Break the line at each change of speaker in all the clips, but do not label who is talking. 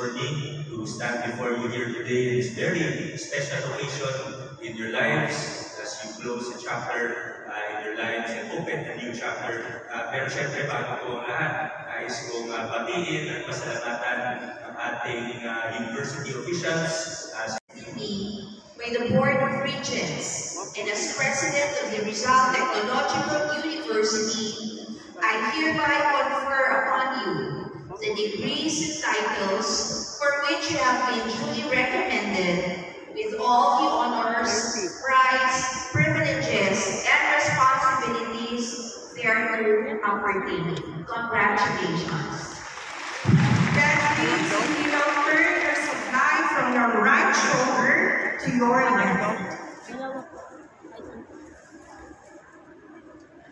for me to stand before you here today. It's very special occasion in your lives as you close a chapter in your lives and open a new chapter. Pero syempre, bago po ang lahat, nais kong batiin at pasalamatan ang ating university officials.
By the Board of Regents and as President of the Rizal Technological University, I hereby confer upon you the degrees and titles for which you have been duly recommended with all the honors, rights, privileges, and responsibilities thereto appertaining. Congratulations.
That means you now turn your supply from your right shoulder to your left.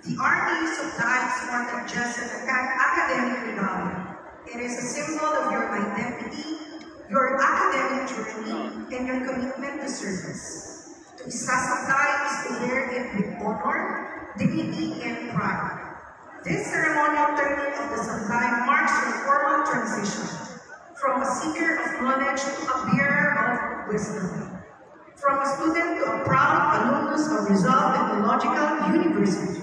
The RD supplies more than just an academic renown. It is a symbol of your identity, your academic journey, and your commitment to service. To isa supply is to wear it with honor, dignity, and pride. This ceremonial turning of the supply marks your formal transition from a seeker of knowledge to a bearer of wisdom. From a student to a proud alumnus of Rizal Technological University.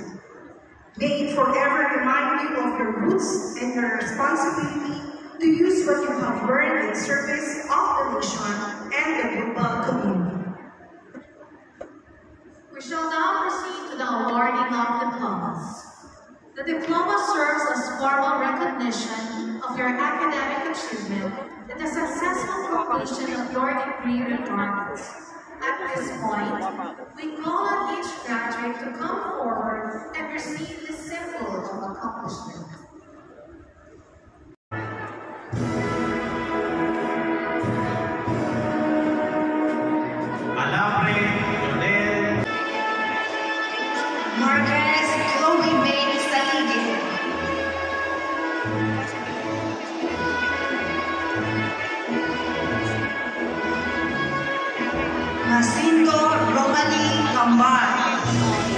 May it forever remind you of your roots and your responsibility to use what you have learned in service of the nation and the global community.
We shall now proceed to the awarding of diplomas. The diploma serves as formal recognition of your academic achievement and the successful completion of your degree requirements. At this point, we call on each graduate to come forward and receive this symbol of accomplishment.
Alabre, Jonel,
Marquez Chloe May Saligid. Jacinto Romalie Cambar.